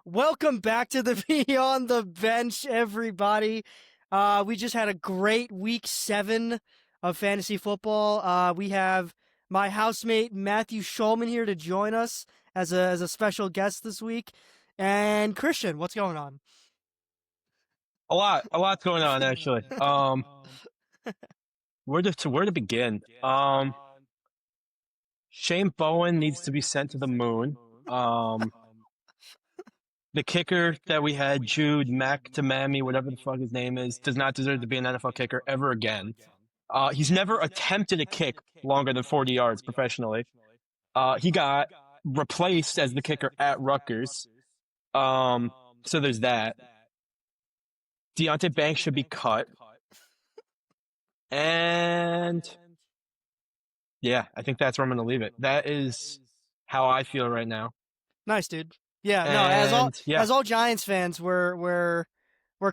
Welcome back to the Beyond the Bench, everybody. We just had a great week 7 of fantasy football. We have my housemate Matthew Schulman here to join us as a special guest this week. And Christian, what's going on? A lot's going on actually. Where to begin? Shane Bowen needs to be sent to the moon. The kicker that we had, Jude McTamami, whatever the fuck his name is, does not deserve to be an NFL kicker ever again. He's never attempted a kick longer than 40 yards professionally. He got replaced as the kicker at Rutgers. So there's that. Deontay Banks should be cut. And yeah, I think that's where I'm going to leave it. That is how I feel right now. Nice, dude. Yeah, no, And yeah, as all Giants fans, we're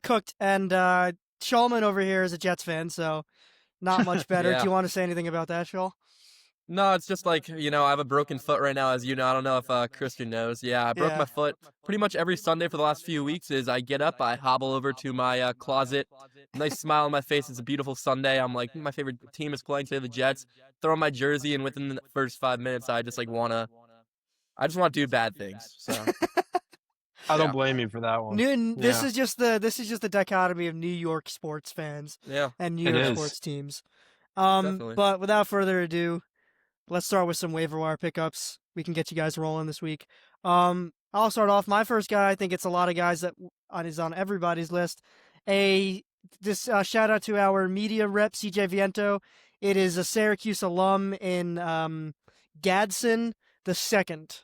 cooked, and Schulman over here is a Jets fan, so not much better. Do Yeah. you want to say anything about that, Schul? No, it's just like, I have a broken foot right now, as you know. I don't know if Christian knows. Yeah, I broke Yeah. my foot pretty much every Sunday for the last few weeks. Is I get up, I hobble over to my closet, nice smile on my face. It's a beautiful Sunday. I'm like, my favorite team is playing today, the Jets. Throw on my jersey, and within the first 5 minutes, I just want to do bad things. So I don't yeah. blame you for that one. This Yeah. is just the dichotomy of New York sports fans yeah, and New It York is. sports teams. definitely. But without further ado, let's start with some waiver wire pickups. We can get you guys rolling this week. I'll start off. My first guy, I think it's a lot of guys that is on everybody's list. Shout out to our media rep CJ Viento. It is a Syracuse alum in Gadsden the second.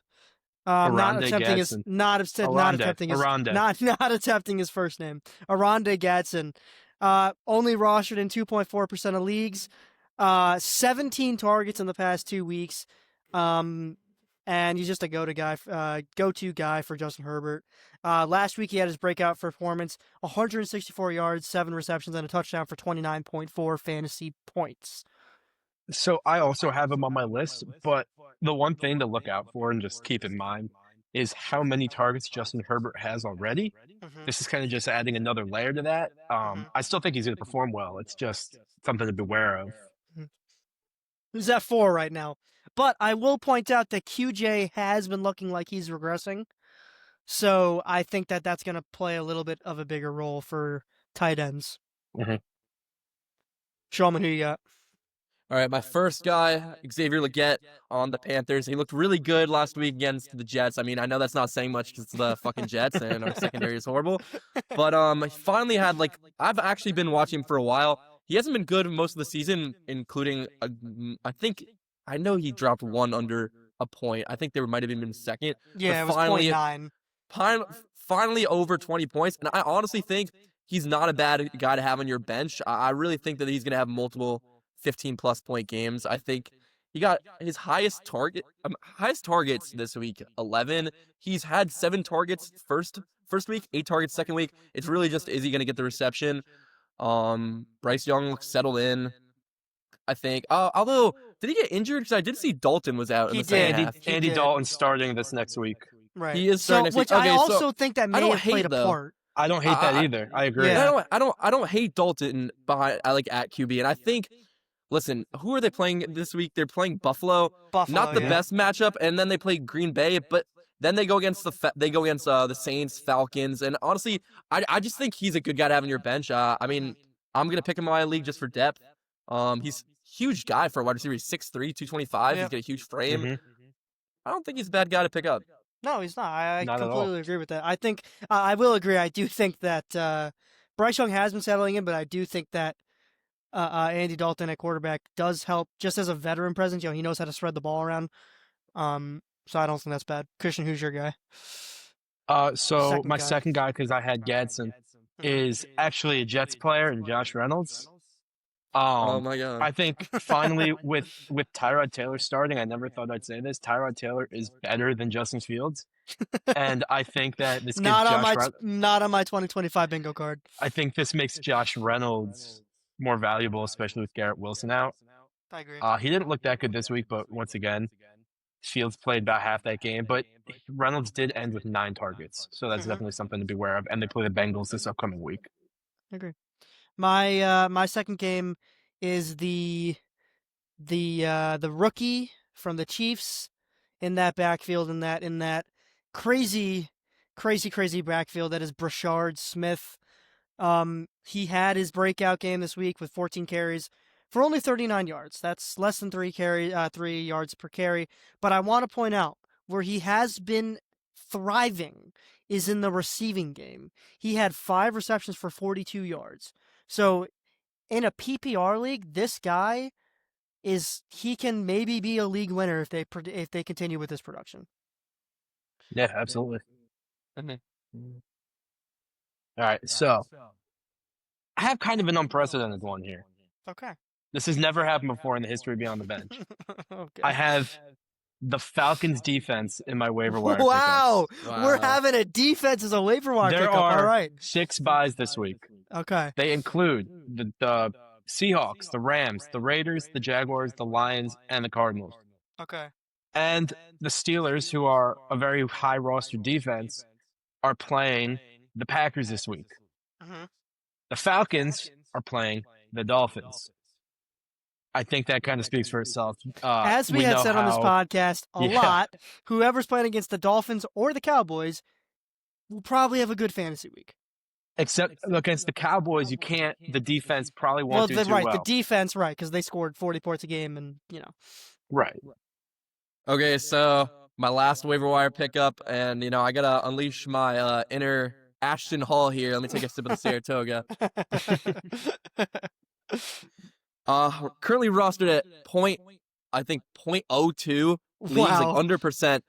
Not Aronde attempting his Gadsden. not Aronde. attempting his Aronde. not attempting his first name. Aronde Gadsden. Only rostered in 2.4% of leagues. 17 targets in the past 2 weeks. And he's just a go-to guy for Justin Herbert. Last week he had his breakout performance, 164 yards, 7 receptions, and a touchdown for 29.4 fantasy points. So I also have him on my list, but the one thing to look out for and just keep in mind is how many targets Justin Herbert has already. This is kind of just adding another layer to that. I still think he's going to perform well. It's just something to beware of. Who's at 4 right now? But I will point out that QJ has been looking like he's regressing. So I think that that's going to play a little bit of a bigger role for tight ends. Mhm. Shulman, who you got? All right, my first guy, Xavier Legette on the Panthers. He looked really good last week against the Jets. I mean, I know that's not saying much because it's the fucking Jets and our secondary is horrible. But he finally had, I've actually been watching him for a while. He hasn't been good most of the season, including, I know he dropped one under a point. I think there might have even been second. Yeah, it was finally- 0.9. Finally over 20 points. And I honestly think he's not a bad guy to have on your bench. I really think that he's going to have multiple 15-plus point games. I think he got his highest targets this week, 11. He's had 7 targets first week, 8 targets second week. It's really just, is he going to get the reception? Bryce Young looks settled in, I think. Although, did he get injured? Because I did see Dalton was out in He the second did. half. Andy did. Dalton starting this next week. Right. He is starting next which week. I Okay, so also think that may don't have played hate, a though. part. I don't hate that either. I agree. Yeah. I don't hate Dalton at QB, and I think. Listen, who are they playing this week? They're playing Buffalo. Not the best matchup, and then they play Green Bay, but then they go against the Saints, Falcons, and honestly, I just think he's a good guy to have on your bench. I mean, I'm gonna pick him in my league just for depth. He's a huge guy for a wide receiver. He's 6'3", 225. Yeah. He's got a huge frame. Mhm. I don't think he's a bad guy to pick up. No, he's not. I Not at all. completely agree with that. I think I will agree. I do think that Bryce Young has been settling in, but I do think that Andy Dalton at quarterback does help just as a veteran presence. He knows how to spread the ball around. So I don't think that's bad. Christian, who's your guy? So Second my guy. second guy, because I had Gadsden, is actually a Jets player and Josh Reynolds. Oh my god! I think finally with Tyrod Taylor starting, I never thought I'd say this. Tyrod Taylor is better than Justin Fields, and I think that this gives Not Josh on my 2025 bingo card. I think this makes Josh Reynolds more valuable, especially with Garrett Wilson out. I agree. He didn't look that good this week, but once again, Fields played about half that game, but Reynolds did end with 9 targets, so that's Mhm. definitely something to be aware of. And they play the Bengals this upcoming week. I agree. My second game is the rookie from the Chiefs in that backfield in that crazy backfield that is Brashard Smith. He had his breakout game this week with 14 carries for only 39 yards. That's less than 3 yards per carry. But I want to point out where he has been thriving is in the receiving game. He had 5 receptions for 42 yards. So in a PPR league, this guy he can maybe be a league winner if they continue with this production. Yeah, absolutely. Mhm. All right, so I have kind of an unprecedented one here. Okay. This has never happened before in the history of Beyond the Bench. Okay. I have the Falcons defense in my waiver wire pickups. Wow. We're Wow. having a defense as a waiver wire There pickup. All are right. 6 buys this week. Okay. They include the Seahawks, the Rams, the Raiders, the Jaguars, the Lions, and the Cardinals. Okay. And the Steelers, who are a very high roster defense, are playing the Packers this week. Mhm. The Falcons are playing the Dolphins. I think that kind of speaks for itself. As we had know said on this how- podcast a Yeah. lot, whoever's playing against the Dolphins or the Cowboys will probably have a good fantasy week. Except against the Cowboys, you can't. The defense probably won't do too Right, well. the defense, right, because they scored 40 points a game, and Right. Okay, so my last waiver wire pickup, and I gotta unleash my inner Ashton Hall here. Let me take a sip of the Saratoga. We're currently rostered at I think 0.02 leagues, like Wow. under percent.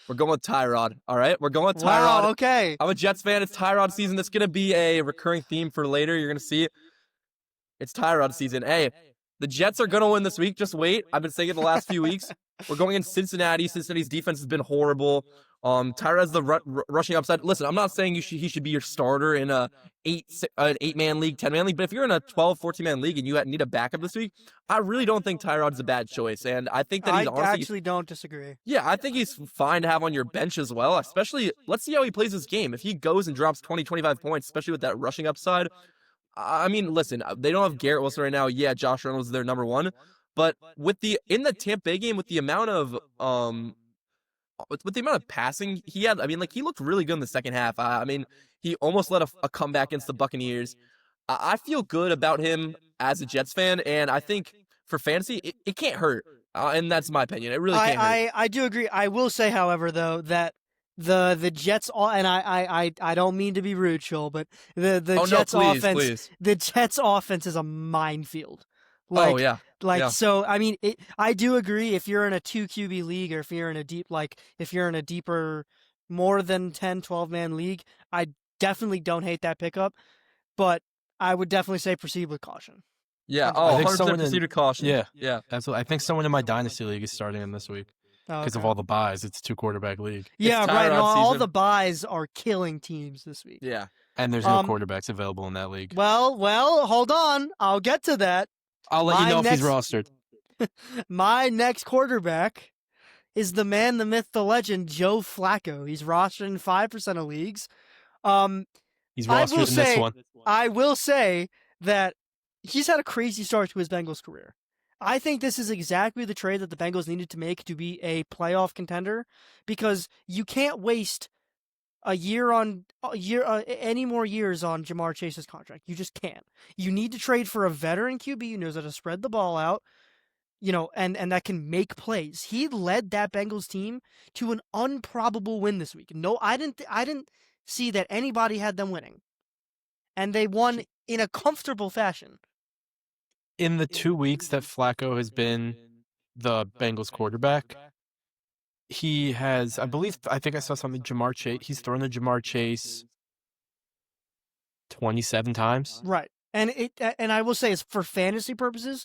We're going with Tyrod. All right, we're going with Tyrod. Wow. Okay. I'm a Jets fan. It's Tyrod season. That's gonna be a recurring theme for later. You're gonna see it. It's Tyrod season. Hey, the Jets are gonna win this week. Just wait. I've been saying it the last few weeks. We're going in Cincinnati. Cincinnati's defense has been horrible. Tyrod's the rushing upside. Listen, I'm not saying he should be your starter in a 8-man league, 10-man league, but if you're in a 12, 14-man league and you need a backup this week, I really don't think Tyrod's a bad choice. And I think that he's I actually don't disagree. yeah, I think he's fine to have on your bench as well, especially, let's see how he plays this game. If he goes and drops 20, 25 points, especially with that rushing upside, I mean, listen, they don't have Garrett Wilson right now. Yeah, Josh Reynolds is their number one, but in the Tampa Bay game, with the amount of passing he had, I mean, like, he looked really good in the second half. I mean, he almost led a comeback against the Buccaneers. I feel good about him as a Jets fan, and I think for fantasy, it can't hurt. And that's my opinion. It really can't hurt. I do agree. I will say, however, though, that the Jets and I don't mean to be rude, Joel, but the Jets offense, please. the Jets offense is a minefield. Like, Oh, yeah. Yeah. So I mean, I do agree. If you're in a 2 QB league, or if you're in a deeper, more than 10, 12-man league, I definitely don't hate that pickup. But I would definitely say proceed with caution. Yeah. I Oh, think 100% someone in- proceed with caution. Yeah. Yeah. Absolutely. I think someone in my dynasty league is starting him this week because of all the buys. It's a 2-quarterback league, Yeah, It's right. Tyrod All season. the buys are killing teams this week. Yeah. and there's no Um, quarterbacks available in that league. Well, hold on. I'll get to that. I'll let you my know if he's next- rostered. My next quarterback is the man, the myth, the legend, Joe Flacco. He's rostered in 5% of leagues. He's I rostered will in say- this one. I will say that he's had a crazy start to his Bengals career. I think this is exactly the trade that the Bengals needed to make to be a playoff contender, because you can't waste any more years on Jamar Chase's contract. You just can't. You need to trade for a veteran QB who knows how to spread the ball out, and that can make plays. He led that Bengals team to an improbable win this week. No, I didn't see that anybody had them winning, and they won in a comfortable fashion. In the 2 weeks that Flacco has been the Bengals quarterback, he has, I think I saw something, Jamar Chase. He's thrown to Jamar Chase 27 times. Right. And I will say, is for fantasy purposes,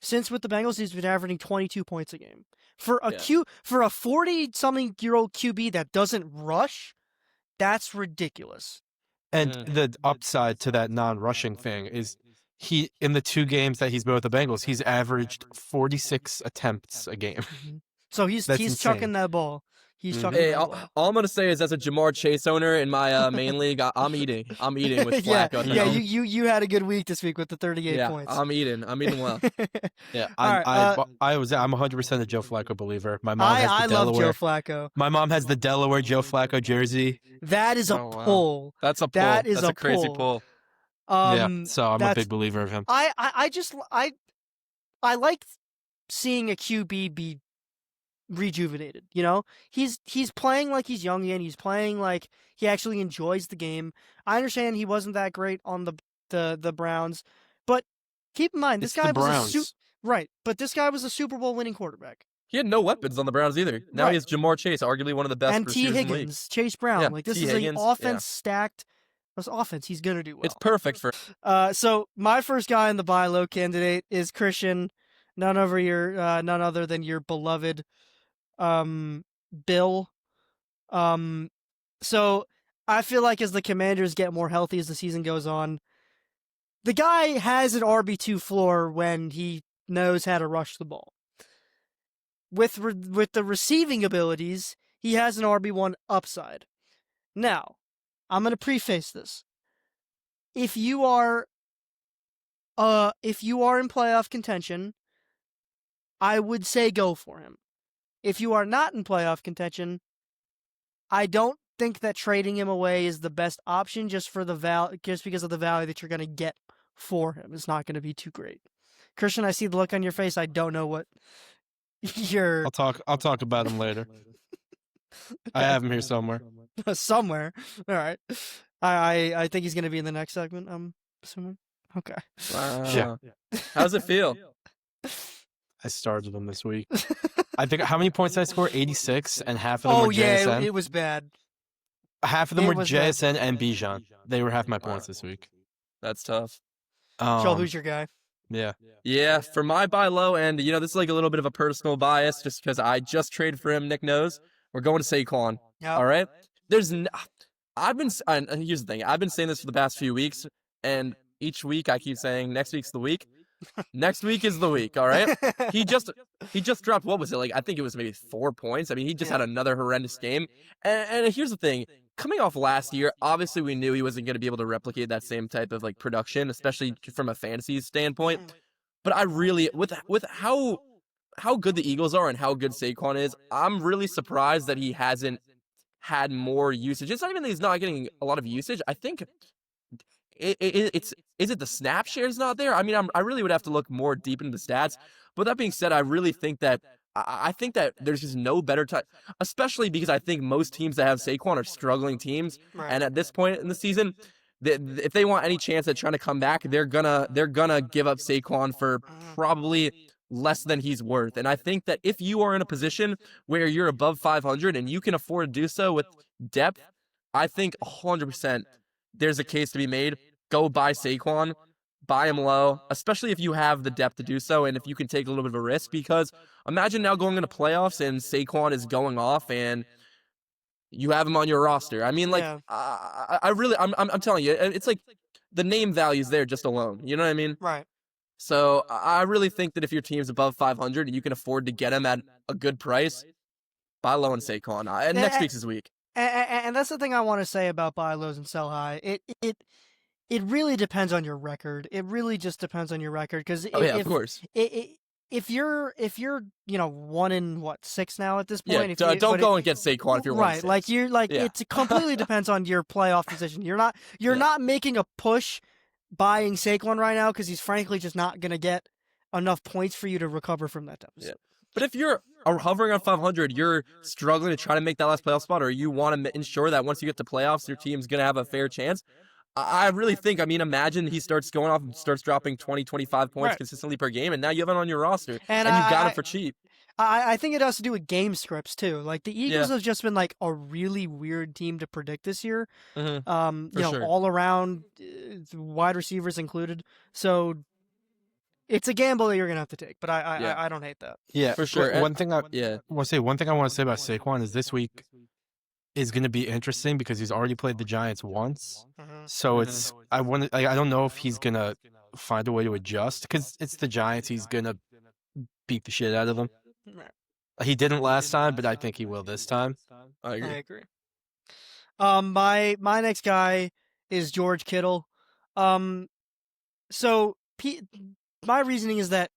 since with the Bengals, he's been averaging 22 points a game. For a Yeah. for a 40-something-year-old QB that doesn't rush, that's ridiculous. And Mhm. the upside to that non-rushing thing is he, in the 2 games that he's been with the Bengals, he's averaged 46 attempts a game. So he's That's chucking insane. that ball. He's Mhm. chucking Hey, that all, ball. all I'm gonna say is, as a Jamar Chase owner in my main league, I'm eating with yeah, Flacco. yeah. now. You had a good week this week with the 38 yeah, points. I'm eating well. Yeah, All right, I'm 100% a Joe Flacco believer. My mom has the I love Joe Delaware. Flacco. My mom has the Delaware Joe Flacco jersey. That is a Oh, wow. pull. That's a pull. That is That's a crazy pull. pull. Yeah, so I'm a that's big believer of him. I like seeing a QB be rejuvenated. You know, he's playing like he's young again. He's playing like he actually enjoys the game. I understand he wasn't that great on the Browns, but keep in mind this It's the guy was Browns. right. But this guy was a Super Bowl winning quarterback. He had no weapons on the Browns either. Now Right. he has Jamar Chase, arguably one of the best And T. receivers in the league. Higgins, Chase Brown. Yeah, like this T. is Higgins, an offense stacked. This offense, he's gonna do well. It's perfect for. So my first guy in the buy low candidate is Christian, none other than your beloved, Bill. So I feel like as the Commanders get more healthy as the season goes on, the guy has an RB2 floor when he knows how to rush the ball. With the receiving abilities, he has an RB1 upside. Now, I'm going to preface this. If you are in playoff contention, I would say go for him. If you are not in playoff contention, I don't think that trading him away is the best option just because of the value that you're going to get for him. It's not going to be too great. Christian, I see the look on your face. I don't know what you're I'll talk about him later. I have him here somewhere. somewhere. All right. I think he's going to be in the next segment, I'm assuming. Okay. Wow. Yeah. How's it feel? I started him this week. I think how many points did I score? 86, and half of them Oh were yeah, JSN. it was bad. Half of them it were was bad. JSN and Bijan. They were half my points this week. That's tough. Joel, who's your guy? Yeah. Yeah, for my buy low end, this is like a little bit of a personal bias just because I just traded for him. Nick knows. We're going to Saquon. Yep. All right. And here's the thing. I've been saying this for the past few weeks, and each week I keep saying next week's the week. Next week is the week. All right. He just dropped, what was it? Like, I think it was maybe 4 points. I mean, he just had another horrendous game. And here's the thing. Coming off last year, obviously we knew he wasn't going to be able to replicate that same type of like production, especially from a fantasy standpoint. But I really, with how good the Eagles are and how good Saquon is, I'm really surprised that he hasn't had more usage. It's not even that he's not getting a lot of usage. I think is it the snap share's not there? I mean, I really would have to look more deep into the stats. But that being said, I really think that I think that there's just no better time, especially because I think most teams that have Saquon are struggling teams, Right. and at this point in the season, if they want any chance at trying to come back, they're gonna give up Saquon for probably less than he's worth. And I think that if you are in a position where you're above 500 and you can afford to do so with depth, I think 100% there's a case to be made. Go buy Saquon. Buy him low, especially if you have the depth to do so and if you can take a little bit of a risk, because imagine now going into playoffs and Saquon is going off and you have him on your roster. I mean, like, Yeah. I'm telling you, it's like the name value is there just alone. You know what I mean? Right. So I really think that if your team's above 500 and you can afford to get him at a good price, buy low and Saquon. And next week's his week. And that's the thing I want to say about buy lows and sell high. It really depends on your record. It really just depends on your record because Oh yeah, of course. If you're 1-6 now at this Yeah, point, don't go and get Saquon if you're right. 1-6. Like you're like Yeah. it completely depends on your playoff position. You're not making a push buying Saquon right now because he's frankly just not gonna get enough points for you to recover from that deficit. But if you're hovering on 500, you're struggling to try to make that last playoff spot, or you want to ensure that once you get to playoffs, your team's going to have a fair chance. I really think, imagine he starts going off and starts dropping 20, 25 points Right. consistently per game, and now you have it on your roster, and And you got I- him for cheap. I think it has to do with game scripts too. Like the Eagles Yeah. have just been like a really weird team to predict this year. Mhm. For sure. All around, wide receivers included. So it's a gamble that you're gonna have to take. But Yeah. I don't hate that. Yeah, For sure. One thing I Yeah. want to say about Saquon is this week is going to be interesting because he's already played the Giants once. So it's I don't know if he's gonna find a way to adjust because it's the Giants. He's gonna beat the shit out of them. Right. He didn't last time, but I think he will this time. I I agree. agree. My next guy is George Kittle. So my reasoning is that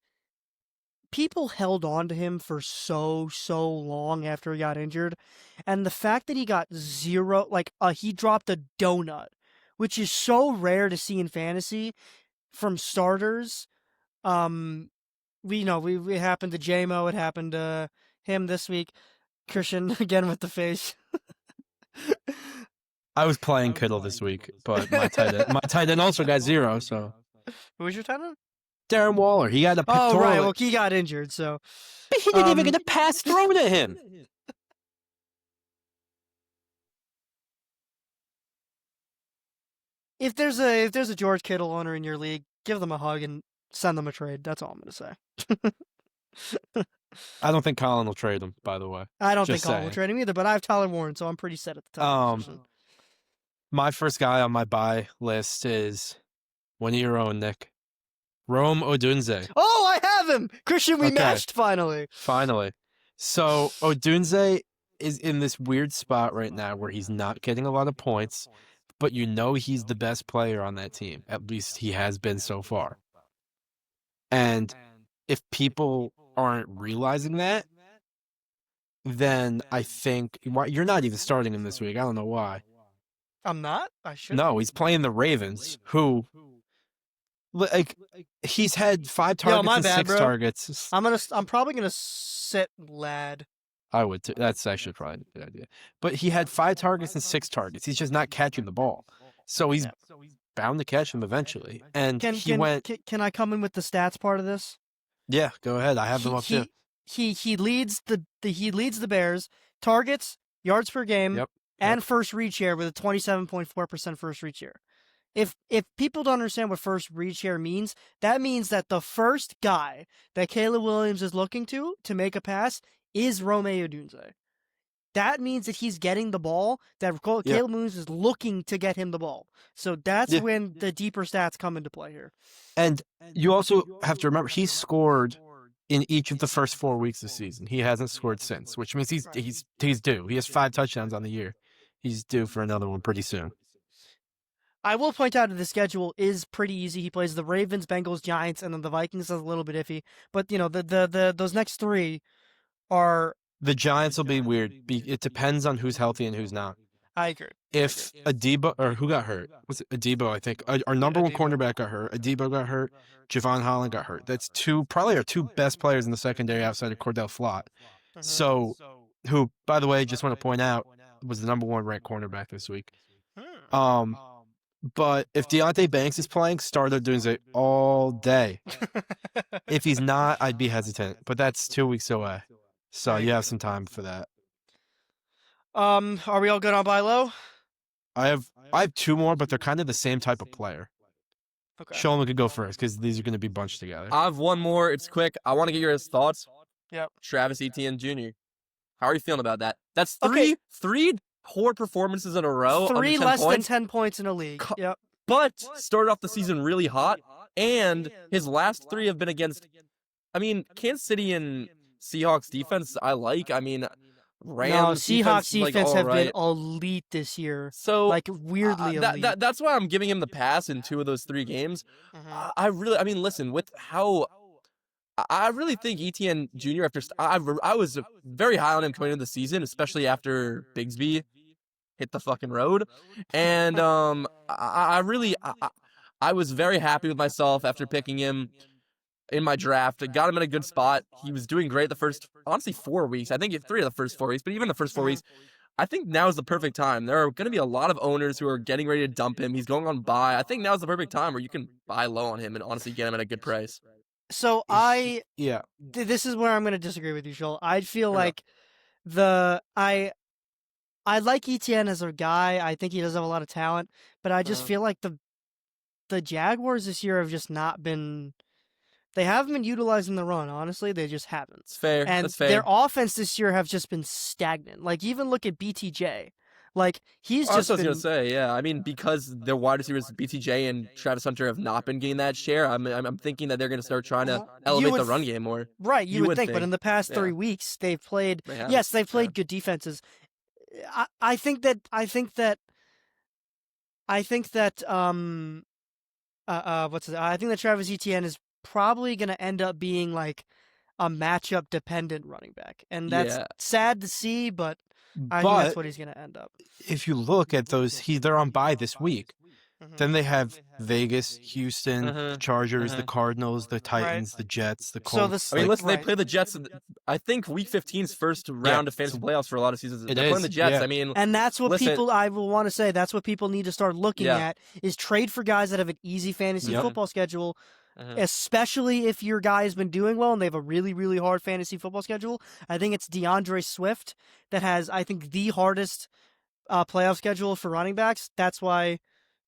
people held on to him for so long after he got injured, and the fact that he got zero, like he dropped a donut, which is so rare to see in fantasy from starters. We it happened to JMO, it happened to him this week. Christian again with the face. I was playing Kittle this week, but my tight end also got 0. So Who was your tight end? Darren Waller, he got a pectoral. Oh right, well he got injured, so But he didn't even get a pass thrown at him. if there's a George Kittle owner in your league, give them a hug and send them a trade. That's all I'm gonna say. I don't think Colin will trade him. By the way, I don't Just think Colin will saying. trade him either, but I have Tyler Warren, so I'm pretty set at the top position. my first guy on my buy list is one of your own, Nick. Rome Odunze. Oh, I have him! Christian, we Okay. matched finally. Finally. So Odunze is in this weird spot right now where he's not getting a lot of points, but you know he's the best player on that team. At least he has been so far. And if people aren't realizing that, then I think you're not even starting him this week. I don't know why. I'm not? I should. No, he's playing the Ravens, who like he's had 5 targets my and bad, 6 bro. targets. I'm probably gonna sit Lad. I would. That's actually probably a good idea. But he had 5 targets and 6 targets. He's just not catching the ball, so he's bound to catch him eventually. And Can I come in with the stats part of this? Yeah, go ahead. I have them up too. He leads the Bears targets, yards per game, Yep. and first read share with a 27.4% first read share. If people don't understand what first read share means, that means that the first guy that Caleb Williams is looking to make a pass is Rome Odunze. That means that he's getting the ball, that Caleb Williams is looking to get him the ball. So that's when the deeper stats come into play here. And you also have to remember he scored in each of the first 4 weeks of the season. He hasn't scored since, which means he's due. He has 5 touchdowns on the year. He's due for another one pretty soon. I will point out that the schedule is pretty easy. He plays the Ravens, Bengals, Giants, and then the Vikings is a little bit iffy. But the those next 3 are. The Giants will be weird. It depends on who's healthy and who's not. I agree. If Adebo, or who got hurt? Was it Adebo, I think. Our number one cornerback got hurt. Adebo got hurt. Javon Holland got hurt. That's probably our 2 best players in the secondary outside of Cordell Flott. So, who, by the way, just want to point out, was the number 1 ranked cornerback this week. But if Deontay Banks is playing, start Odunze all day. If he's not, I'd be hesitant. But that's 2 weeks away. So you have some time for that. Are we all good on buy low? I have 2 more, but they're kind of the same type of player. Okay. Shulman could go first because these are going to be bunched together. I have one more. It's quick. I want to get your thoughts. Yep. Travis Etienne Jr. How are you feeling about that? That's Okay. three poor performances in a row. 3 under 10 less points, than 10 points in a league. Yep. but started off the season really hot, and his last 3 have been against. I mean, Kansas City and Seahawks defense. I like. I mean, Rams Seahawks defense, defense have alright. been elite this year. So Like weirdly elite. that's why I'm giving him the pass in 2 of those 3 games. Mhm. I mean, listen, with how I really think Etienne Jr. after I was very high on him coming into the season, especially after Bigsby hit the fucking road, and I was very happy with myself after picking him in my draft. I got him in a good spot. He was doing great the first, honestly, 4 weeks. I think 3 of the first 4 weeks, but even the first 4 weeks, I think now is the perfect time. There are going to be a lot of owners who are getting ready to dump him. He's going on buy. I think now is the perfect time where you can buy low on him and honestly get him at a good price. So Yeah. this is where I'm going to disagree with you, Joel. I feel Fair enough. like I like Etienne as a guy. I think he does have a lot of talent, but I just feel like the Jaguars this year have just not been. They haven't been utilizing the run. Honestly, they just haven't. It's fair. And That's fair. their offense this year have just been stagnant. Like even look at BTJ. Like he's Oh, that's just what I was been gonna say. Yeah, I mean, because the wide receivers BTJ and Travis Hunter have not been getting that share, I'm thinking that they're gonna start trying to You elevate would the run game more. right. You You would would think, but think. in the past Yeah. 3 weeks, they've played. They haven't. Yes, they've Yeah. played good defenses. I think that what's it? I think that Travis Etienne is probably going to end up being like a matchup dependent running back, and that's Yeah. sad to see, but I think that's But what he's going to end up. if you look at those, they're on bye this week. Mhm. Then they have Vegas, Houston, the Mhm. Chargers, the Mhm. Cardinals, the Titans, the Jets, the So Colts. I mean, like, listen, they right. play the Jets. I think Week 15's first round of fantasy playoffs for a lot of seasons. It They're playing is, the Jets. yeah. I mean, And that's what listen- people I will want to say. That's what people need to start looking Yeah. at is trade for guys that have an easy fantasy Yep. football schedule. Mhm. Especially if your guy has been doing well and they have a really, really hard fantasy football schedule. I think it's DeAndre Swift that has, I think, the hardest playoff schedule for running backs. That's why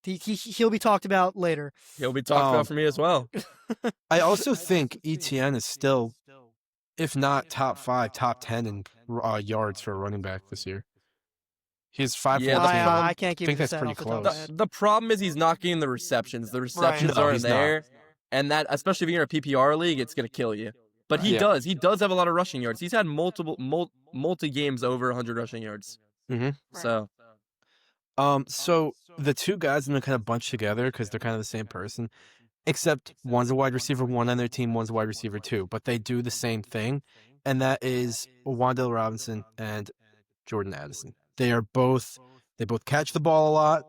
he'll be talked about later. he'll be talked about for me as well. I also think ETN is still, if not top 5, top 10 in yards for a running back this year. He's 5 Yeah, the I problem- can't give think you the that's stat pretty off the top of close. my head. The problem is he's not getting the receptions. The receptions No, aren't he's not. there, and that, especially if you're in a PPR league, it's gonna kill you. But he Yeah. does. He does have a lot of rushing yards. He's had multi games over 100 rushing yards. Mhm. So So the two guys I'm gonna kind of bunch together because they're kind of the same person, except one's a wide receiver 1 on their team, one's a wide receiver 2, but they do the same thing, and that is Wan'Dale Robinson and Jordan Addison. They both catch the ball a lot.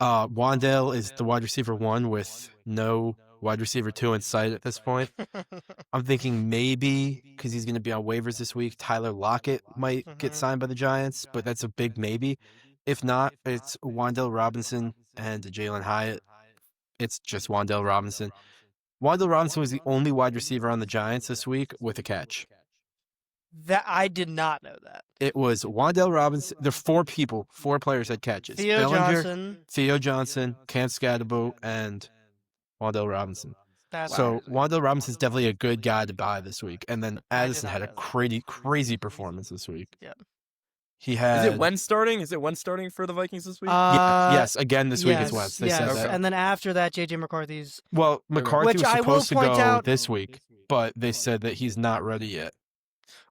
Wan'Dale is the wide receiver 1 with no wide receiver 2 in sight at this point. I'm thinking maybe because he's going to be on waivers this week, Tyler Lockett might get Mhm. signed by the Giants, but that's a big maybe. If not, it's Wan'Dale Robinson and Jalen Hyatt. It's just Wan'Dale Robinson. Wan'Dale Robinson was the only wide receiver on the Giants this week with a catch. That I did not know that. It was Wan'Dale Robinson. There are 4 players had catches. Theo Bellinger, Johnson. Theo Johnson, Cam Scadabo, and Wan'Dale Robinson. That's So crazy. Wan'Dale Robinson's definitely a good guy to buy this week. And then I did Addison not had a know that. crazy performance this week. Yep. He had is it when starting? Is it when starting for the Vikings this week? yes, again this week is Wentz. They said yes. that. And then after that, JJ McCarthy's. Well, McCarthy Which was I will supposed to point go out- this week, but they said that he's not ready yet.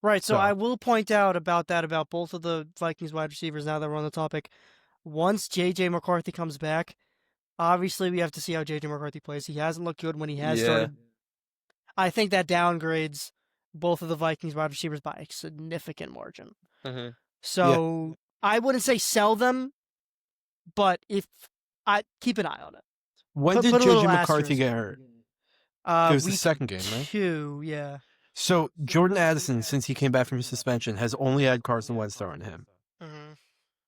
Right, so So- I will point out about both of the Vikings wide receivers now that we're on the topic. Once JJ McCarthy comes back, obviously we have to see how JJ McCarthy plays. He hasn't looked good when he has started. I think that downgrades both of the Vikings wide receivers by a significant margin. Mhm. So I wouldn't say sell them, but if I keep an eye on it. When Put did a little JJ McCarthy asterisk. get hurt? It was the Week second game, right? 2, yeah. So Jordan Addison, since he came back from suspension, has only had Carson Wentz starting him. Mhm.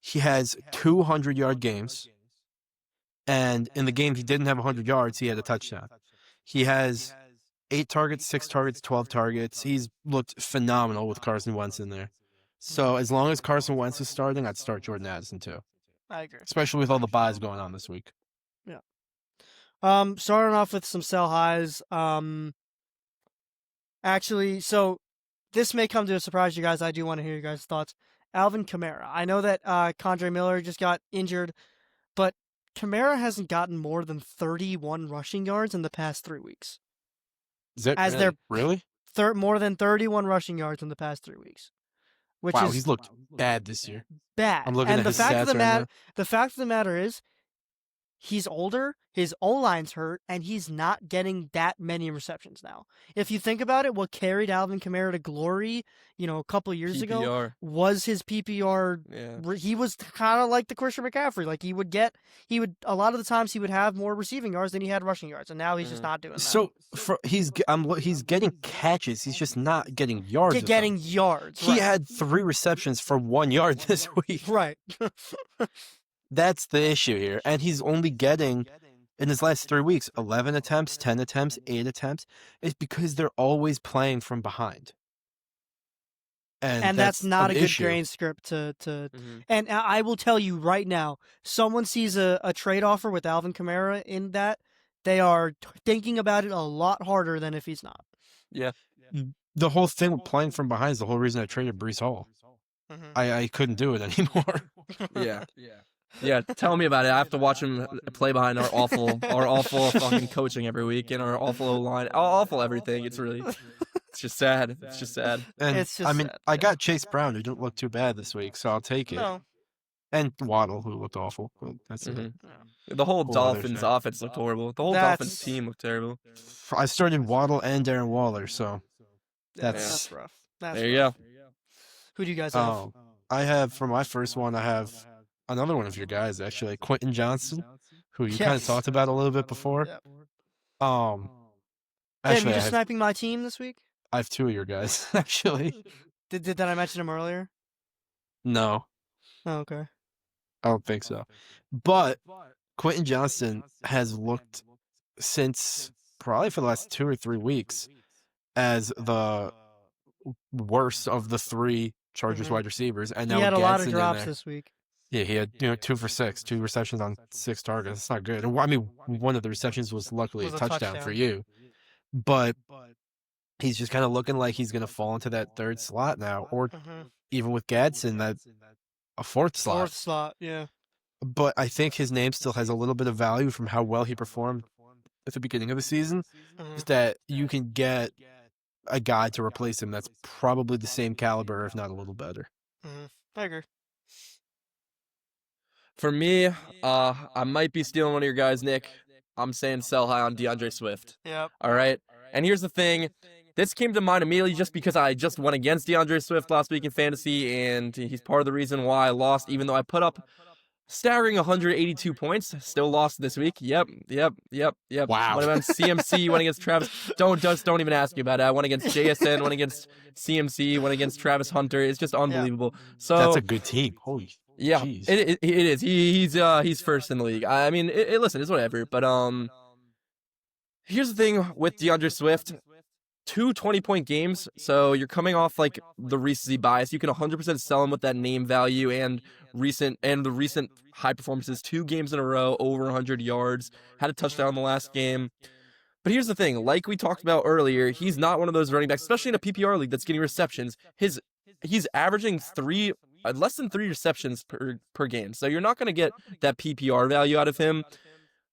He has 200-yard games, and in the game he didn't have 100 yards, he had a touchdown. He has 8 targets, 6 targets, 12 targets. He's looked phenomenal with Carson Wentz in there. So as long as Carson Wentz is starting, I'd start Jordan Addison too, I agree. especially with all the buys going on this week. Starting off with some sell highs. Actually, so this may come to a surprise to you guys. I do want to hear your guys' thoughts. Alvin Kamara. I know that Kondre Miller just got injured, but Kamara hasn't gotten more than 31 rushing yards in the past 3 weeks. Is that As they're- really? More than 31 rushing yards in the past 3 weeks, which Wow, is he's looked bad this year. bad. I'm looking and at the his fact stats of the right matter, now. the fact of the matter is, he's older, his O-line's hurt, and he's not getting that many receptions now. If you think about it, what carried Alvin Kamara to glory, a couple of years ago, PPR. was his PPR. Yeah. He was kind of like the Christian McCaffrey. Like a lot of the times he would have more receiving yards than he had rushing yards, and now he's just not doing that. So he's getting catches. He's just not getting yards. with them. getting yards. He right. had 3 receptions for 1 yard this week. right. That's the issue here. And he's only getting, in his last 3 weeks, 11 attempts, 10 attempts, 8 attempts. It's because they're always playing from behind. And that's not an a good issue. grain script to. Mhm. And I will tell you right now, someone sees a trade offer with Alvin Kamara in that, they are thinking about it a lot harder than if he's not. The whole thing with playing from behind is the whole reason I traded Brees Hall. I couldn't do it anymore. Yeah, tell me about it. I have to watch him play behind our awful fucking coaching every week and our awful O-line, awful everything. It's just sad. It's just sad. And It's just I mean, sad, I yeah. got Chase Brown, who didn't look too bad this week, so I'll take it. No. And Waddle, who looked awful. But that's it. Mhm. The whole Whole other Dolphins thing. offense looked horrible. The whole Dolphins That's- team looked terrible. I started Waddle and Darren Waller, so That's rough. That's There you rough. go. Who do you guys have? oh, I have for my first one, I have another one of your guys actually, Quentin Johnson, who you kind of Yes. talked about a little bit before. Yep. Um, Damn, actually, you I just have, sniping my team this week? I have two of your guys actually. Did I mention him earlier? No, Oh, okay. I don't think so. But Quentin Johnson has looked since probably for the last 2 or 3 weeks as the worst of the three Chargers Mhm. wide receivers, and now He had a lot of Gadsden in drops there. this week. Yeah, he had 2 for 6, 2 receptions on 6 targets. It's not good. And I mean, one of the receptions was luckily Was a a touchdown for touchdown. you, but he's just kind of looking like he's going to fall into that third slot now, or Mhm. even with Gadsden, that a fourth slot. Fourth slot, yeah. But I think his name still has a little bit of value from how well he performed at the beginning of the season. Mhm. Is that you can get a guy to replace him that's probably the same caliber, if not a little better. Mhm. I agree. For me, I might be stealing one of your guys, Nick. I'm saying sell high on DeAndre Swift. Yep. All right. And here's the thing. This came to mind immediately just because I just went against DeAndre Swift last week in fantasy, and he's part of the reason why I lost, even though I put up staggering 182 points. Still lost this week. Yep. Wow. Went against CMC, went against Travis. Don't even ask me about it. I went against JSN, went against CMC, went against Travis Hunter. It's just unbelievable. So That's a good team. Holy yeah, jeez. it is. He's first in the league. I mean, listen, it's whatever. But here's the thing with DeAndre Swift: 2 20-point games. So you're coming off like the recency bias. You can 100% sell him with that name value and the recent high performances. 2 games in a row, over 100 yards. Had a touchdown in the last game. But here's the thing: like we talked about earlier, he's not one of those running backs, especially in a PPR league that's getting receptions. He's averaging less than 3 receptions per game. So you're not going to get that PPR value out of him.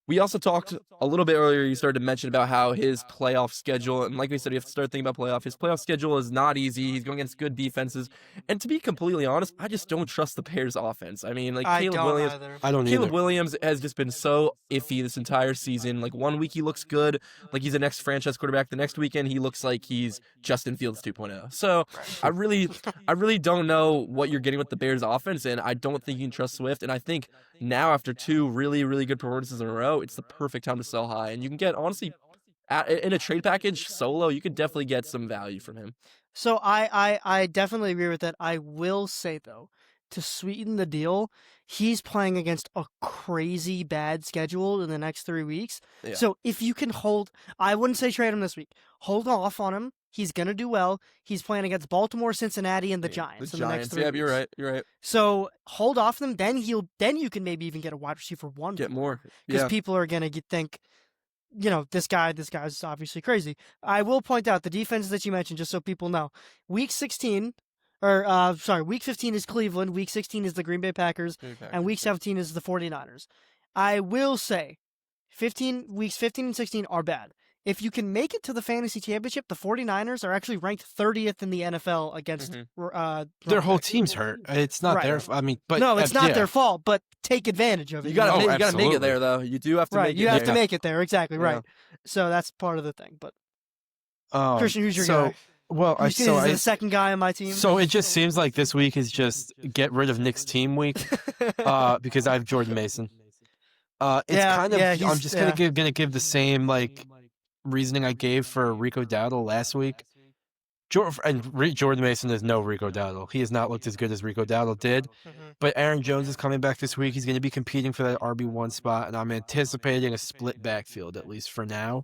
We also talked a little bit earlier, you started to mention about how his playoff schedule, and like we said, you have to start thinking about playoff. His playoff schedule is not easy. He's going against good defenses. And to be completely honest, I just don't trust the Bears offense. I mean, like I Caleb don't Williams, either. I don't Caleb either. Williams has just been so iffy this entire season. Like 1 week he looks good, like he's the next franchise quarterback. The next weekend he looks like he's Justin Fields 2.0. So I really don't know what you're getting with the Bears offense, and I don't think you can trust Swift. And I think now after 2 really, really good performances in a row, it's the perfect time to sell high. And you can get, honestly, in a trade package solo, you could definitely get some value from him. So I definitely agree with that. I will say though, to sweeten the deal, he's playing against a crazy bad schedule in the next 3 weeks. Yeah. So if you can I wouldn't say trade him this week. Hold off on him. He's gonna do well. He's playing against Baltimore, Cincinnati, and the Giants in the next 3 Yeah, weeks. you're right. You're right. So hold off them. Then you can maybe even get a wide receiver 1 Get more. because Yeah. people are gonna think, this guy's obviously crazy. I will point out the defenses that you mentioned, just so people know. Week 15 is Cleveland. Week 16 is the Green Bay Packers, and Week 17 is the 49ers. I will say, weeks 15 and 16 are bad. If you can make it to the fantasy championship, the 49ers are actually ranked 30th in the NFL against Mhm. running Their whole backs. team's hurt. It's not Right. their. I mean, but No, it's not yeah. their fault, but take advantage of it. You gotta, Oh, you gotta make absolutely. it there, though. You do have to right. make it You have there. to make it there. Exactly Yeah. right. So that's part of the thing. But Um, Christian, who's your so, guy? Well, Who's the second guy on my team? so it just seems like this week is just get rid of Nick's team week because I have Jordan Mason. It's Yeah, kind of yeah, I'm he's- just yeah. gonna give the same like reasoning I gave for Rico Dowdle last week. Jordan Mason is no Rico Dowdle. He has not looked as good as Rico Dowdle did. Mhm. But Aaron Jones is coming back this week. He's going to be competing for that RB1 spot, and I'm anticipating a split backfield at least for now.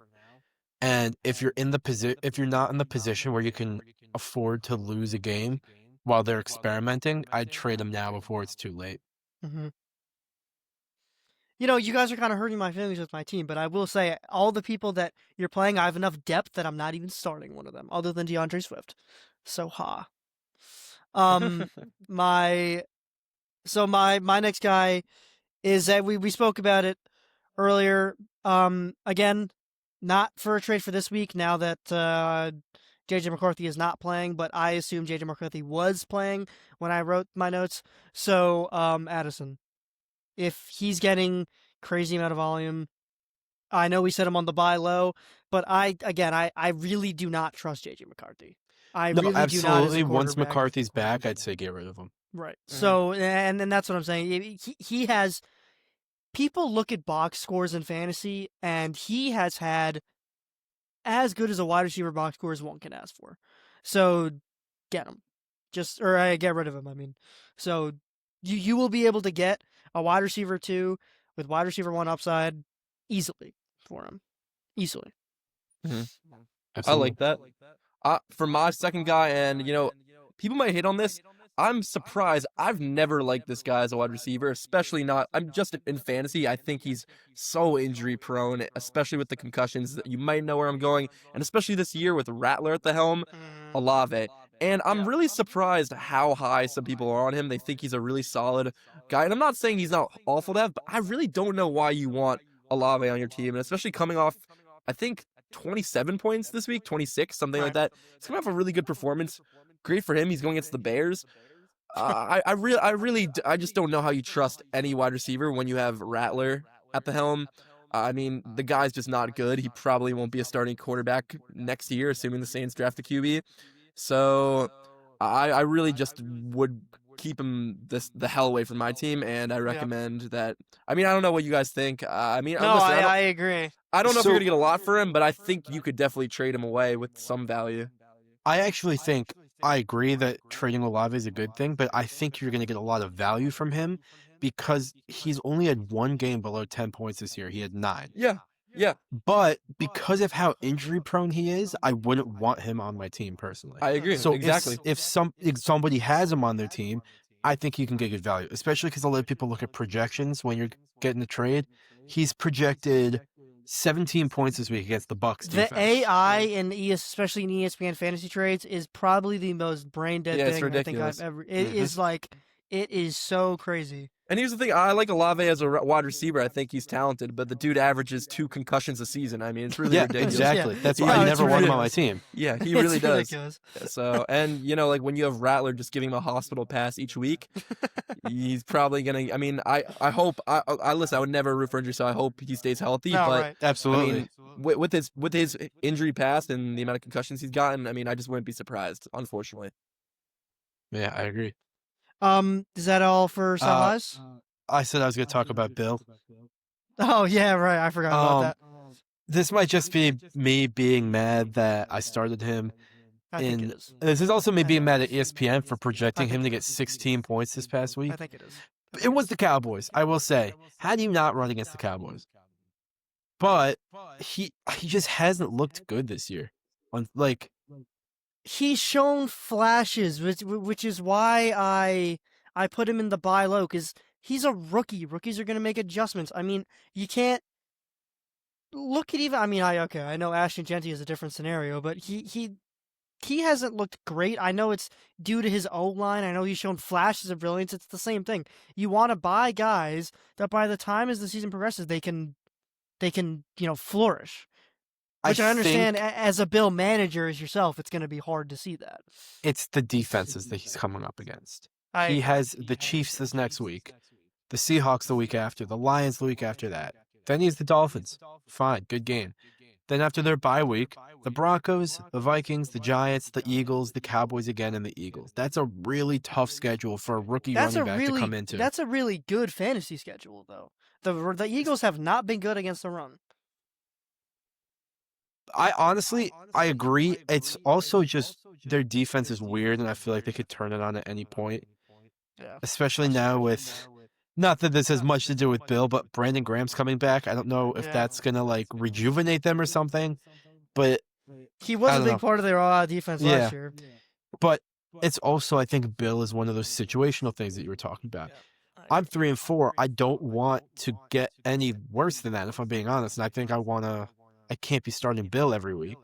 And if you're if you're not in the position where you can afford to lose a game while they're experimenting, I'd trade him now before it's too late. Mhm. You guys are kind of hurting my feelings with my team, but I will say all the people that you're playing, I have enough depth that I'm not even starting one of them, other than DeAndre Swift. So My my next guy is that we spoke about it earlier. Again, not for a trade for this week. Now that JJ McCarthy is not playing, but I assume JJ McCarthy was playing when I wrote my notes. So Addison, if he's getting crazy amount of volume, I know we set him on the buy low, but I really do not trust JJ McCarthy. I No, really do not. As a absolutely. Once quarterback. McCarthy's back, I'd say get rid of him. Right. So, and that's what I'm saying. He has people look at box scores in fantasy, and he has had as good as a wide receiver box score as one can ask for. So, get him. Get rid of him. I mean, so you will be able to get a wide receiver 2 with wide receiver 1 upside easily for him. Easily. I Absolutely. like that. For my second guy, and people might hate on this. I'm surprised. I've never liked this guy as a wide receiver, especially not. I'm just in fantasy. I think he's so injury prone, especially with the concussions. You might know where I'm going, and especially this year with Rattler at the helm, Olave. And I'm really surprised how high some people are on him. They think he's a really solid guy, and I'm not saying he's not awful to have, but I really don't know why you want Olave on your team, and especially coming off, I think, 27 points this week, 26, something like that. He's coming off a really good performance. Great for him. He's going against the Bears. I just don't know how you trust any wide receiver when you have Rattler at the helm. I mean, the guy's just not good. He probably won't be a starting quarterback next year, assuming the Saints draft a QB. So I really just would keep him the hell away from my team, and I recommend that. I mean, I don't know what you guys think. I agree. I don't know if So- you're gonna get a lot for him, but I think you could definitely trade him away with some value. I actually think I agree that trading Olave is a good thing, but I think you're going to get a lot of value from him because he's only had one game below 10 points this year. He had 9. Yeah. But because of how injury prone he is, I wouldn't want him on my team personally. I agree. So exactly. if somebody has him on their team, I think you can get good value, especially because a lot of people look at projections when you're getting the trade. He's projected 17 points this week against the Bucks defense. The AI especially in ESPN fantasy trades is probably the most brain dead Yeah, it's thing I think ridiculous. I've ever. It is like it is so crazy. And here's the thing: I like Olave as a wide receiver. I think he's talented, but the dude averages 2 concussions a season. I mean, it's really Yeah, ridiculous. exactly. Yeah. That's Yeah, why I it's never want him on my ridiculous. team. Yeah, he really It's does. ridiculous. So, and like when you have Rattler just giving him a hospital pass each week, he's probably gonna. I mean, I hope. I listen. I would never root for injury, so I hope he stays healthy. No, but right. Absolutely. with his injury past and the amount of concussions he's gotten, I mean, I just wouldn't be surprised. Unfortunately. Yeah, I agree. Is that all for Sunrise? I said I was going to talk about Bill. Oh yeah, right. I forgot about that. This might just be me being mad that I started him. I think it is. This is also me being mad at ESPN for projecting him to get 16 points this past week. I think it is. It was the Cowboys, I will say. How do you not run against the Cowboys? But he just hasn't looked good this year. He's shown flashes, which is why I put him in the buy low, because he's a rookie. Rookies are going to make adjustments. I mean, you can't look at even. I mean, I know Ashton Genty is a different scenario, but he hasn't looked great. I know it's due to his O-line. I know he's shown flashes of brilliance. It's the same thing. You want to buy guys that by the time as the season progresses, they can flourish. Which I understand as a Bill manager as yourself, it's going to be hard to see that. It's the defenses that he's coming up against. I He has the Chiefs this next week, the Seahawks the week after, the Lions the week after that. Then he has the Dolphins. Fine, good game. Then after their bye week, the Broncos, the Vikings, the Giants, the Eagles, the Cowboys again, and the Eagles. That's a really tough schedule for a rookie running back to come into. That's a really good fantasy schedule, though. The Eagles have not been good against the run. I agree. It's also just their defense is weird, and I feel like they could turn it on at any point. Yeah. Especially now with, not that this has much to do with Bill, but Brandon Graham's coming back. I don't know if Yeah. that's gonna rejuvenate them or something, but He was I a don't big know. part of their defense last year. it's also, I think Bill is one of those situational things that you were talking about. Yeah. I'm 3-4. I don't want to get any worse than that, if I'm being honest. And I think I can't be starting Bill every week,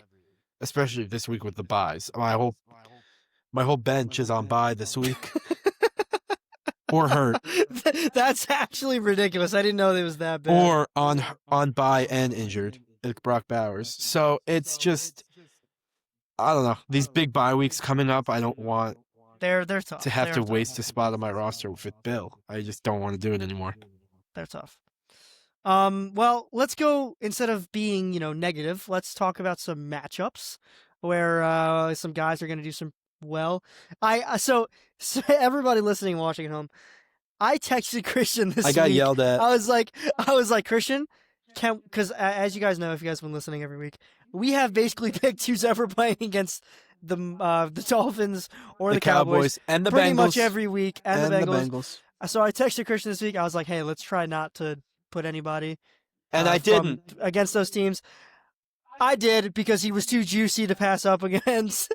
especially this week with the buys. I hope My whole bench is on bye this week. Or hurt. That's actually ridiculous. I didn't know it was that bad. Or on bye and injured, like Brock Bowers. So it's just, I don't know. These big bye weeks coming up, I don't want They're tough. to have They're to tough. waste a spot on my roster with Bill. I just don't want to do it anymore. They're tough. Well, let's go, instead of being, negative, let's talk about some matchups where some guys are going to do some well. So everybody listening and watching at home, I texted Christian this I got week. yelled at. I was like, Christian, because as you guys know, if you guys have been listening every week, we have basically picked who's ever playing against the Dolphins or the Cowboys and the pretty Bengals. much every week, and the Bengals. Bengals. So I texted Christian this week. I was like, hey, let's try not to put anybody And I didn't. against those teams. I did, because he was too juicy to pass up against.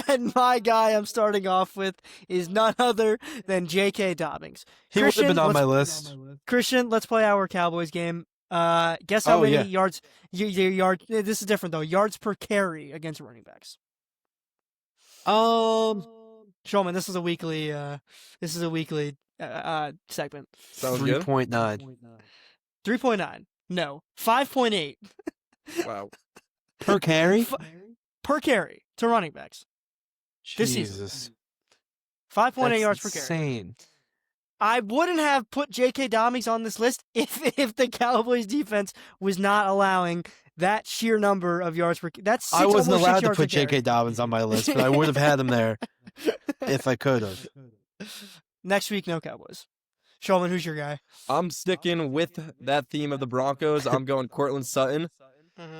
And my guy I'm starting off with is none other than J.K. Dobbins. He would have been on let's- my list. Christian, let's play our Cowboys game. Guess how Oh, many yeah. yards? This is different though. Yards per carry against running backs. Shulman, this is a weekly. Segment. Sounds good. 3.9 3.9. No. 5.8 Wow. per carry. per carry to running backs. This season. Jesus, 5.8 That's yards per carry. insane. I wouldn't have put J.K. Dobbins on this list if the Cowboys defense was not allowing that sheer number of yards per. That's I wasn't almost 6 allowed to yards put per carry. J.K. Dobbins on my list, but I would have had him there if I could have. Next week, no Cowboys. Shulman, who's your guy? I'm sticking with that theme of the Broncos. I'm going Cortland Sutton.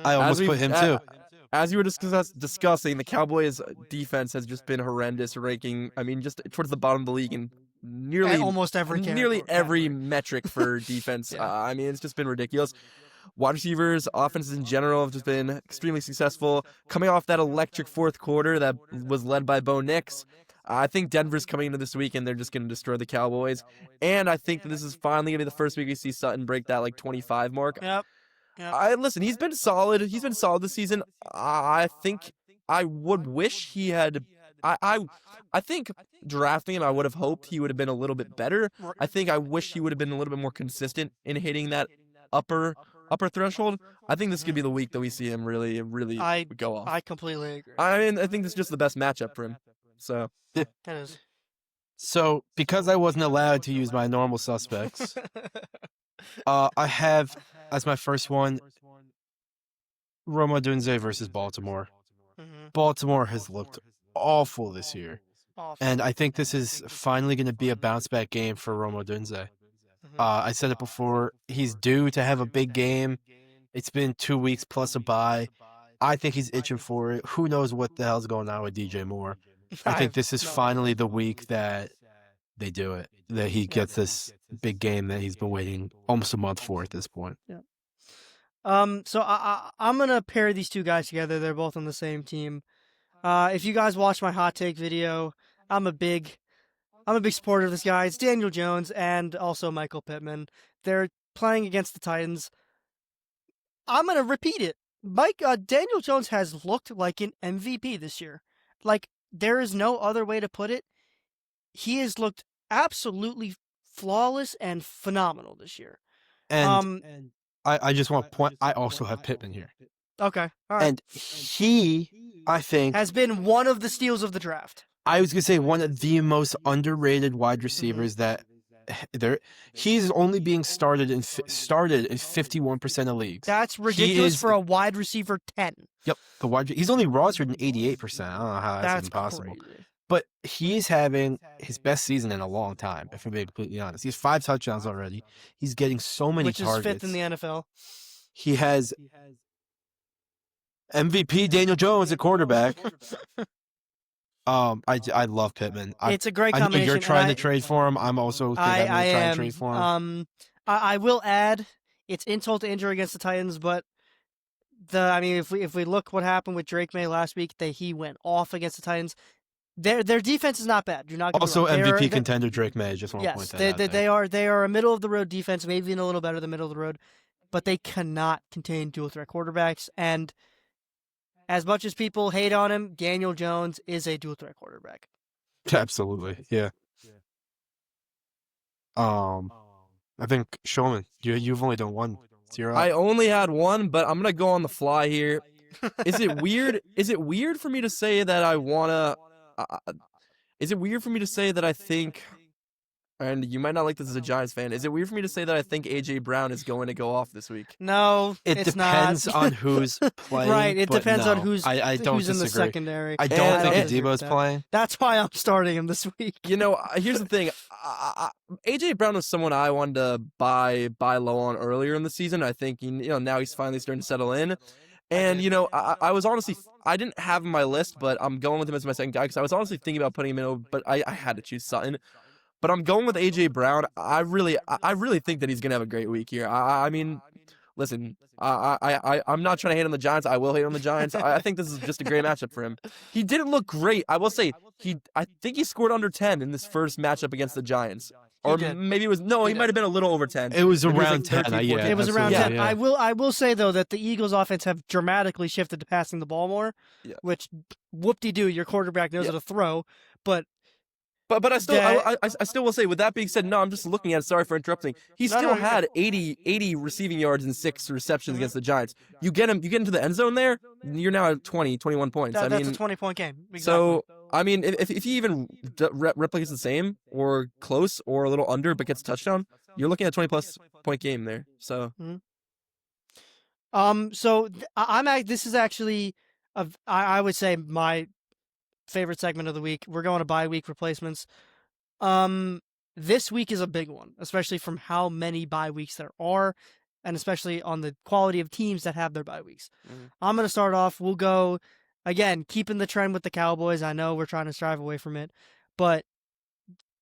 I almost As put we've- him too. As you were discussing, the Cowboys' defense has just been horrendous, ranking, just towards the bottom of the league in nearly Almost every category. metric for defense. Yeah. It's just been ridiculous. Wide receivers, offenses in general have just been extremely successful. Coming off that electric fourth quarter that was led by Bo Nix, I think Denver's coming into this week and they're just going to destroy the Cowboys. And I think that this is finally going to be the first week we see Sutton break that 25 mark. Yep. Listen, he's been solid. He's been solid this season. I think I would wish he had. I think drafting him, I would have hoped he would have been a little bit better. I think I wish he would have been a little bit more consistent in hitting that upper threshold. I think this could be the week that we see him really go off. I completely agree. I think this is just the best matchup for him. So That is. So, because I wasn't allowed to use my normal suspects, I have as my first one Roma Odunze versus Baltimore. Mhm. Baltimore has looked awful this year, Awful. and I think this is finally going to be a bounce back game for Roma Odunze. Mhm. I said it before, he's due to have a big game. It's been 2 weeks plus a bye. I think he's itching for it. Who knows what the hell's going on with DJ Moore? I think this is finally the week that they do it, that he gets this big game that he's been waiting almost a month for at this point. So I'm gonna pair these two guys together. They're both on the same team. If you guys watch my hot take video, I'm a big supporter of this guy. It's Daniel Jones and also Michael Pittman. They're playing against the Titans. I'm gonna repeat it. Daniel Jones has looked like an MVP this year. Like, there is no other way to put it. He has looked absolutely flawless and phenomenal this year. And I just want to point, I also have Pittman here. Okay, all right. And he, I think, Has been one of the steals of the draft. I was going to say one of the most underrated wide receivers that he's only being started in 51% of leagues. That's ridiculous is- for a wide receiver 10. Yep, he's only rostered in 88%. I don't know how that's impossible. crazy. But he's having his best season in a long time, if I'm being completely honest. He has 5 touchdowns already. He's getting so many Which is targets. fifth in the NFL. He has MVP Daniel Jones at quarterback. I love Pittman. It's a great I know combination. you're and trying to trade for him. I'm also thinking I'm I gonna try am. and trade for him. I will add, it's insult to injury against the Titans, but if we look what happened with Drake May last week, he went off against the Titans. Their defense is not bad. Do not get me Also, wrong. MVP contender Drake May. Just want to point Yes, that out. they are a middle of the road defense, maybe even a little better than middle of the road, but they cannot contain dual threat quarterbacks. And as much as people hate on him, Daniel Jones is a dual threat quarterback. Absolutely. Yeah. I think Shulman, you've only done one. It's your I up. only had one, but I'm gonna go on the fly here. Is it weird? Is it weird for me to say that I wanna? Is it weird for me to say that I think? And you might not like this as a Giants fan. Is it weird for me to say that I think AJ Brown is going to go off this week? No, It it's depends not. on who's playing. Right, it but depends on no, who's I don't who's in the disagree. secondary. I don't And- think and- Debo's playing. That's why I'm starting him this week. You know, here's the thing. AJ Brown was someone I wanted to buy low on earlier in the season. I think now he's finally starting to settle in. And I was honestly, I didn't have him on my list, but I'm going with him as my second guy because I was honestly thinking about putting him in, but I had to choose Sutton. But I'm going with AJ Brown. I really think that he's gonna have a great week here. I mean, listen, I'm not trying to hate on the Giants. I will hate on the Giants. I think this is just a great matchup for him. He didn't look great. I will say I think he scored under 10 in this first matchup against the Giants. Or did. maybe it was he might have been a little over 10. It was Maybe around like 13, 10. Yeah, 14. It was around absolutely. 10. Yeah. I will say though that the Eagles' offense have dramatically shifted to passing the ball more, Yeah. which whoop-de-doo, your quarterback knows Yeah. how to throw. But But I still that- I still will say, with that being said, no, I'm just looking at it. Sorry for interrupting. He No, still no, you're had 80 receiving yards and 6 receptions against the Giants. You get into the end zone there, you're now at 20, 21 points. that's I a mean, 20-point game. Exactly. so I mean, if he even replicates the same or close or a little under but gets a touchdown, you're looking at a 20+ point game there. So this is actually I would say my favorite segment of the week. We're going to bye week replacements. This week is a big one, especially from how many bye weeks there are, and especially on the quality of teams that have their bye weeks. Mhm. I'm going to start off. We'll go, again, keeping the trend with the Cowboys. I know we're trying to strive away from it, but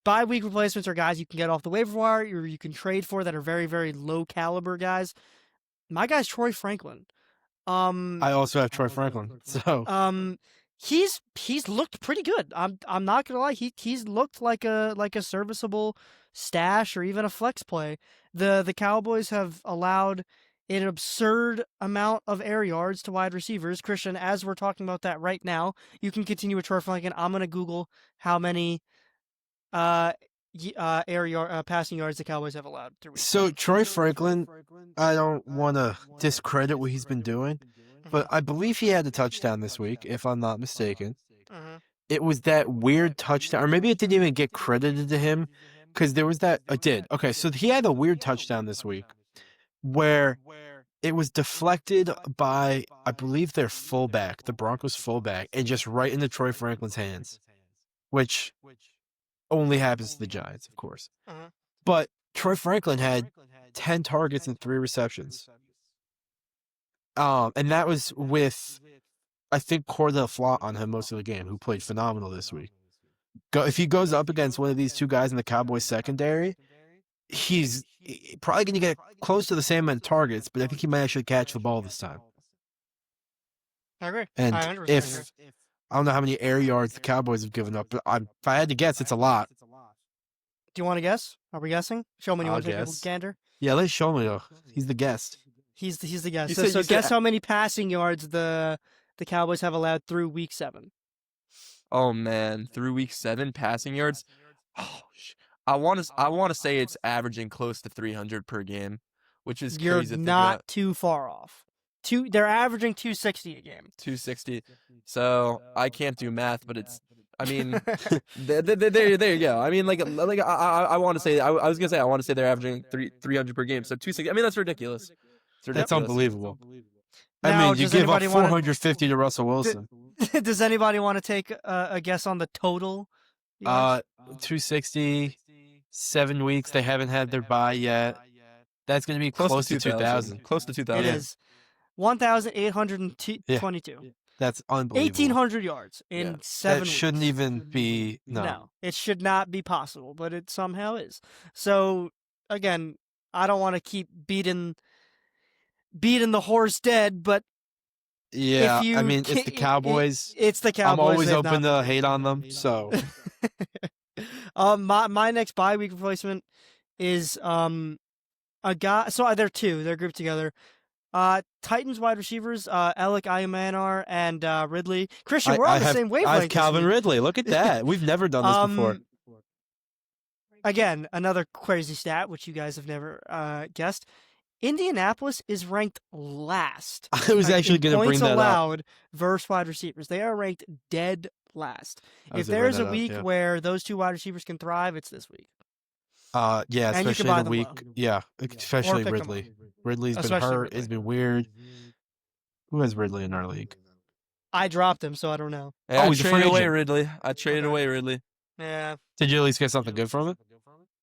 bye week replacements are guys you can get off the waiver wire or you can trade for that are very, very low caliber guys. My guy's Troy Franklin. I also have Troy Franklin. So He's looked pretty good. I'm not gonna lie. He's looked like a serviceable stash or even a flex play. The Cowboys have allowed an absurd amount of air yards to wide receivers. Christian, as we're talking about that right now, you can continue with Troy Franklin. I'm gonna Google how many passing yards the Cowboys have allowed through weeks. So Troy Franklin, I don't want to discredit what he's been doing, but I believe he had a touchdown this week, if I'm not mistaken. Mhm. It was that weird touchdown, or maybe it didn't even get credited to him, because there was that. It did. Okay, so he had a weird touchdown this week, where it was deflected by, I believe, their fullback, the Broncos fullback, and just right into Troy Franklin's hands, which only happens to the Giants, of course. Mhm. But Troy Franklin had 10 targets and 3 receptions. And that was with, I think, Cordell Flott on him most of the game, who played phenomenal this week. If he goes up against one of these two guys in the Cowboys secondary, he's probably going to get close to the same amount of targets, but I think he might actually catch the ball this time. I agree. And I 100% agree. if I don't know how many air yards the Cowboys have given up, but if I had to guess, it's a lot. Do you want to guess? Are we guessing? Show me. You I'll want to take a guess. gander? Yeah, let's show me though. He's the guest. He's the guest. You So, said- so you said- guess how many passing yards the Cowboys have allowed through week 7. oh man, through week 7 passing yards. Oh, I want to say it's averaging close to 300 per game, which is You're crazy to think not about. too far off. They're averaging 260 a game. 260. So I can't do math, but it's. I mean, there you go. I mean, I want to say. I was gonna say I want to say they're averaging 300 per game. So 260. I mean, that's ridiculous. It's That's ridiculous. unbelievable. Now, I mean, you does give up anybody wanna- 450 to Russell Wilson. Does anybody want to take a guess on the total? yards? 260, 7 weeks. They haven't had their bye yet. That's going to be close to 2,000. Close to 2,000. It is 1,822. That's unbelievable. 1,800 yards in Yeah. 7 That weeks. shouldn't even be. No. It should not be possible, but it somehow is. So again, I don't want to keep beating the horse dead, but Yeah, if you I mean, it's the Cowboys. it's the Cowboys. I'm always they've open not to hate on them. So my next bye week replacement is a guy. So they're two. They're grouped together. Titans wide receivers, Alec Aymanar and Ridley. Christian, I, we're I on the have same wavelength. I have this Calvin week. Ridley. Look at that. We've never done this before. Again, another crazy stat, which you guys have never guessed. Indianapolis is ranked last. I was actually in going to bring points that up. allowed versus wide receivers. They are ranked dead last. I If was gonna bring there's a that up, week yeah. where those two wide receivers can thrive, it's this week. Yeah, And you can especially buy the them week. low. Yeah, especially pick 'em Ridley. up. Ridley's been Especially hurt. Ridley. It's been weird. Who has Ridley in our league? I dropped him, so I don't know. Yeah, Oh, I he's a free traded away agent. Ridley. I traded Okay. away Ridley. Yeah. Did you at least get something good from it?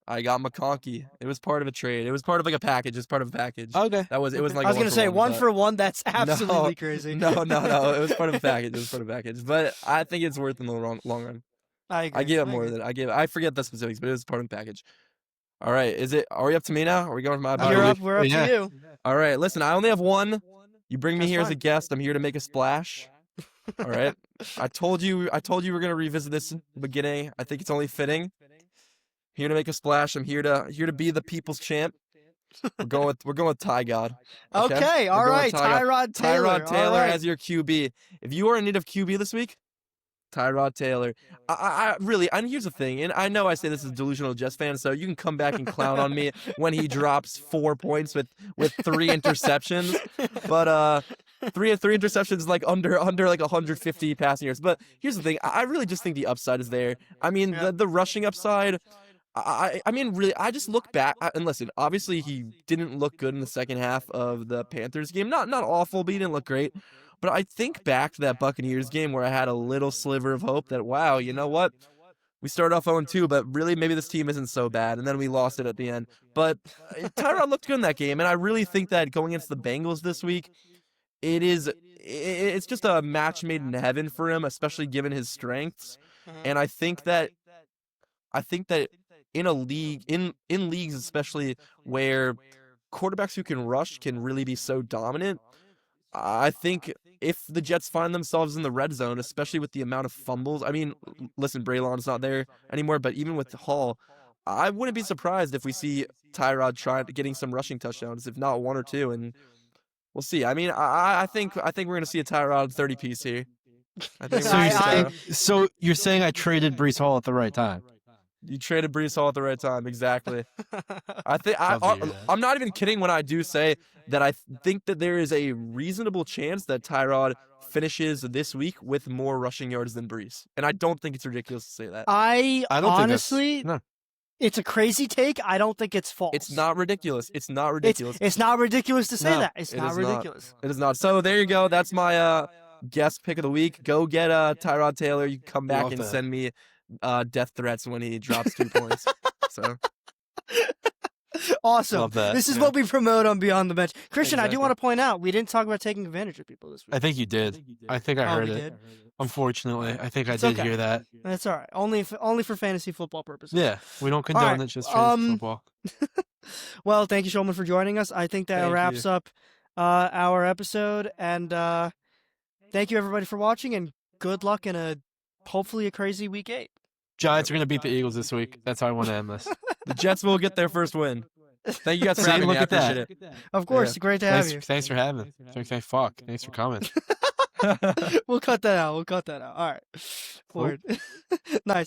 I got McConkey. It was part of a trade. It was part of like a package. It was part of a package. Okay. It wasn't like I was going gonna say one for one. That's absolutely crazy. No. It was part of a package. It was part of a package. But I think it's worth in the long run. I agree. I gave up I more agree. than I forget the specifics, but it was part of the package. All right. Are we up to me now? Are we going for my You're we- up. We're up yeah. to you. All right. Listen, I only have one. You bring me That's here as a fine. guest. I'm here to make a splash. All right. I told you we're gonna revisit this in the beginning. I think it's only fitting. Here to make a splash. I'm here to be the people's champ. We're going with Ty God. Okay. We're All going right. Tyrod Taylor. Tyrod Taylor All right. as your QB. If you are in need of QB this week, Tyrod Taylor. I really, and here's the thing, and I know I say this as a delusional Jets fan, so you can come back and clown on me when he drops 4 points with 3 interceptions, but three interceptions is like under like 150 passing yards. But here's the thing, I really just think the upside is there. I mean, Yeah. the rushing upside. I mean, really, I just look back and listen. Obviously, he didn't look good in the second half of the Panthers game. Not awful, but he didn't look great. But I think back to that Buccaneers game where I had a little sliver of hope that, wow, you know what? We started off 0-2, but really maybe this team isn't so bad. And then we lost it at the end. But Tyrod looked good in that game. And I really think that going against the Bengals this week, it's just a match made in heaven for him, especially given his strengths. And I think that in a league, in leagues especially where quarterbacks who can rush can really be so dominant, I think if the Jets find themselves in the red zone, especially with the amount of fumbles, I mean, listen, Braylon's not there anymore, but even with Hall, I wouldn't be surprised if we see Tyrod getting some rushing touchdowns, if not 1 or 2, and we'll see. I mean, I think we're gonna see a Tyrod 30 piece here. I think we're So gonna you're see saying, Tyrod. so you're saying I traded Brees Hall at the right time? You traded Brees Hall at the right time, exactly. I think Love to hear that. I'm not even kidding when I do say that I think that there is a reasonable chance that Tyrod finishes this week with more rushing yards than Brees, and I don't think it's ridiculous to say that. I I don't honestly, think that's... it's a crazy take. I don't think it's false. It's not ridiculous. It's not ridiculous. It's not ridiculous to say No, that. It's it not is not. ridiculous. It is not. So there you go. That's my guest pick of the week. Go get Tyrod Taylor. You can come back Love and that. send me death threats when he drops 2 points. So Awesome. Love that, This is yeah. what we promote on Beyond the Bench. Christian, I do Exactly. want to point out we didn't talk about taking advantage of people this week. I think you did. I think I Oh, heard we it. did? Unfortunately, I think I It's did okay. hear that. That's all right. Only for fantasy football purposes. Yeah, we don't condone right, it just for football. Well, thank you, Shulman, for joining us. I think that Thank wraps you. up our episode. And thank you, everybody, for watching. And good luck in hopefully a crazy week 8. Giants are going to beat the Eagles this week. That's how I want to end this. the Jets will get their first win. Thank you guys for See, having me. look I at that. appreciate it. Of course, great to have you. Thanks for having me. Thanks for coming. We'll cut that out. All right. Forward. Nice.